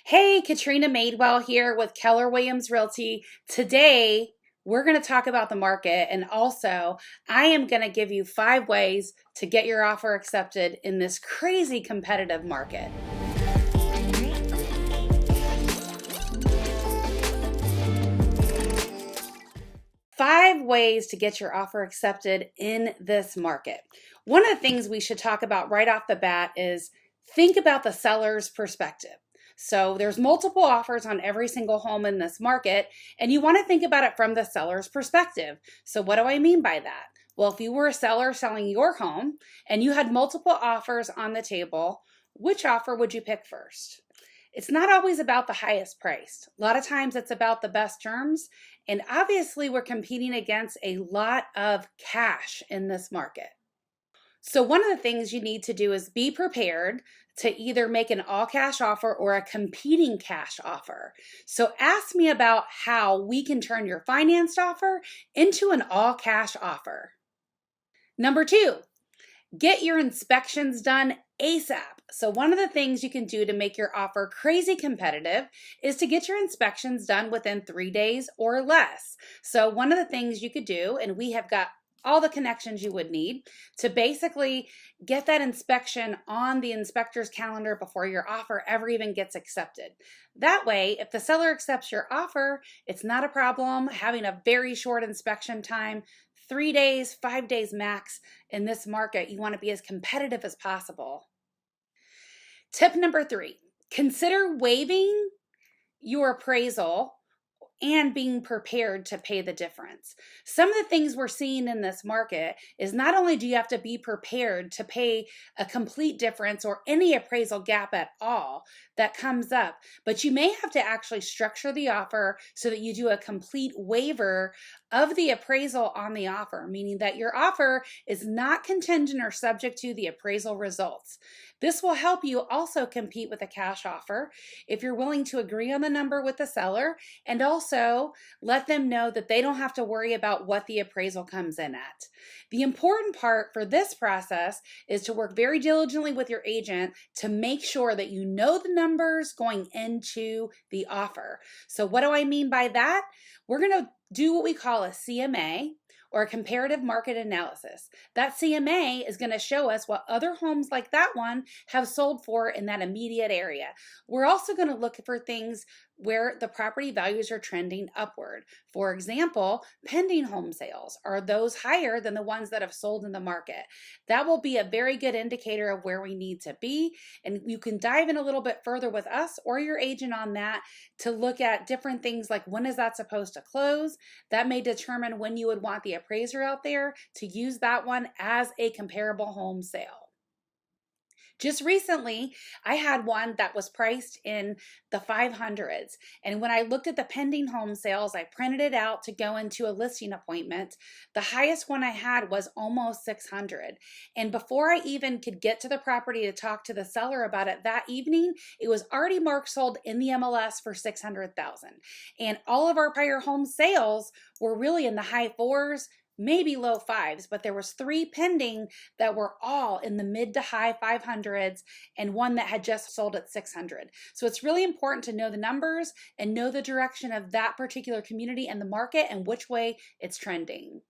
Hey, Katrina Madewell here with Keller Williams Realty. Today, we're going to talk about the market, and also I am going to give you 5 ways to get your offer accepted in this crazy competitive market. Five ways to get your offer accepted in this market. One of the things we should talk about right off the bat is think about the seller's perspective. So there's multiple offers on every single home in this market, and you want to think about it from the seller's perspective. So what do I mean by that? Well, if you were a seller selling your home and you had multiple offers on the table, which offer would you pick first? It's not always about the highest price. A lot of times it's about the best terms. And obviously we're competing against a lot of cash in this market. So one of the things you need to do is be prepared to either make an all cash offer or a competing cash offer. So ask me about how we can turn your financed offer into an all cash offer. Number 2, get your inspections done ASAP. So one of the things you can do to make your offer crazy competitive is to get your inspections done within 3 days or less. So one of the things you could do, and we have got all the connections you would need to basically get that inspection on the inspector's calendar before your offer ever even gets accepted. That way, if the seller accepts your offer, it's not a problem having a very short inspection time. 3 days, 5 days max. In this market, you want to be as competitive as possible. Tip number 3, consider waiving your appraisal and being prepared to pay the difference. Some of the things we're seeing in this market is not only do you have to be prepared to pay a complete difference or any appraisal gap at all that comes up, but you may have to actually structure the offer so that you do a complete waiver of the appraisal on the offer, meaning that your offer is not contingent or subject to the appraisal results. This will help you also compete with a cash offer if you're willing to agree on the number with the seller and also let them know that they don't have to worry about what the appraisal comes in at. The important part for this process is to work very diligently with your agent to make sure that you know the numbers going into the offer. So what do I mean by that? We're going to do what we call a CMA, or a comparative market analysis. That CMA is going to show us what other homes like that one have sold for in that immediate area. We're also going to look for things where the property values are trending upward. For example, pending home sales. Are those higher than the ones that have sold in the market? That will be a very good indicator of where we need to be. And you can dive in a little bit further with us or your agent on that to look at different things like when is that supposed to close? That may determine when you would want the appraiser out there to use that one as a comparable home sale. Just recently, I had one that was priced in the 500s. And when I looked at the pending home sales, I printed it out to go into a listing appointment. The highest one I had was almost 600. And before I even could get to the property to talk to the seller about it that evening, it was already marked sold in the MLS for 600,000. And all of our prior home sales were really in the high 4s, maybe low 5s, but there was 3 pending that were all in the mid to high 500s and one that had just sold at 600. So it's really important to know the numbers and know the direction of that particular community and the market and which way it's trending.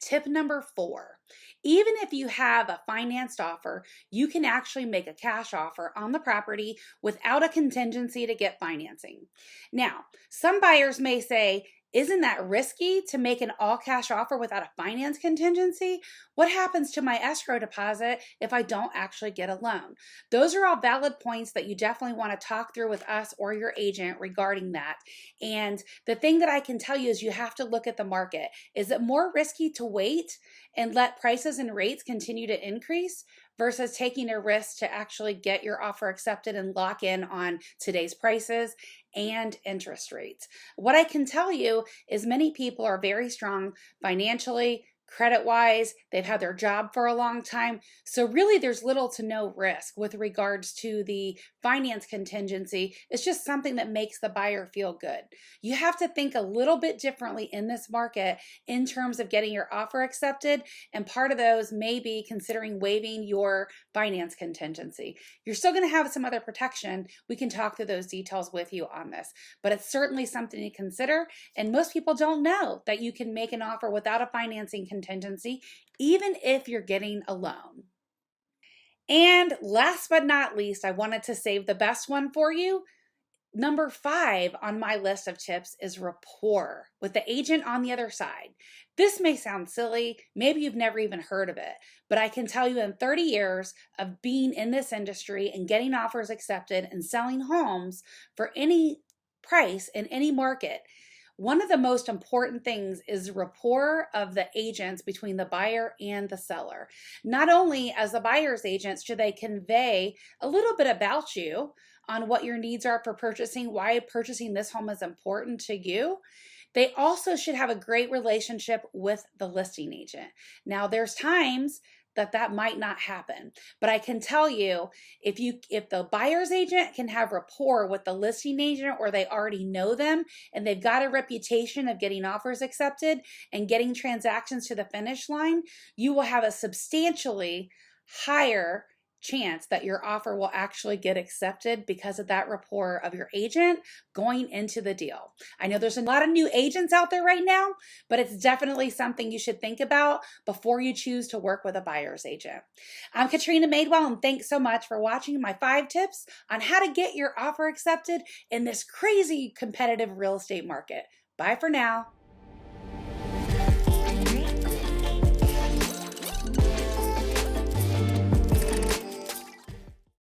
Tip number 4, even if you have a financed offer, you can actually make a cash offer on the property without a contingency to get financing. Now, some buyers may say, isn't that risky to make an all cash offer without a finance contingency? What happens to my escrow deposit if I don't actually get a loan? Those are all valid points that you definitely want to talk through with us or your agent regarding that. And the thing that I can tell you is you have to look at the market. Is it more risky to wait and let prices and rates continue to increase versus taking a risk to actually get your offer accepted and lock in on today's prices and interest rates? What I can tell you is many people are very strong financially, credit-wise, they've had their job for a long time. So really there's little to no risk with regards to the finance contingency. It's just something that makes the buyer feel good. You have to think a little bit differently in this market in terms of getting your offer accepted, and part of those may be considering waiving your finance contingency. You're still going to have some other protection. We can talk through those details with you on this, but it's certainly something to consider. And most people don't know that you can make an offer without a financing contingency, even if you're getting a loan. And last but not least, I wanted to save the best one for you. Number 5 on my list of tips is rapport with the agent on the other side. This may sound silly, maybe you've never even heard of it, but I can tell you in 30 years of being in this industry and getting offers accepted and selling homes for any price in any market, one of the most important things is rapport of the agents between the buyer and the seller. Not only as the buyer's agents should they convey a little bit about you on what your needs are for purchasing, why purchasing this home is important to you, they also should have a great relationship with the listing agent. Now, there's times that might not happen, but I can tell you, if the buyer's agent can have rapport with the listing agent, or they already know them and they've got a reputation of getting offers accepted and getting transactions to the finish line, you will have a substantially higher chance that your offer will actually get accepted because of that rapport of your agent going into the deal. I know there's a lot of new agents out there right now, but it's definitely something you should think about before you choose to work with a buyer's agent. I'm Katrina Madewell, and thanks so much for watching my 5 tips on how to get your offer accepted in this crazy competitive real estate market. Bye for now.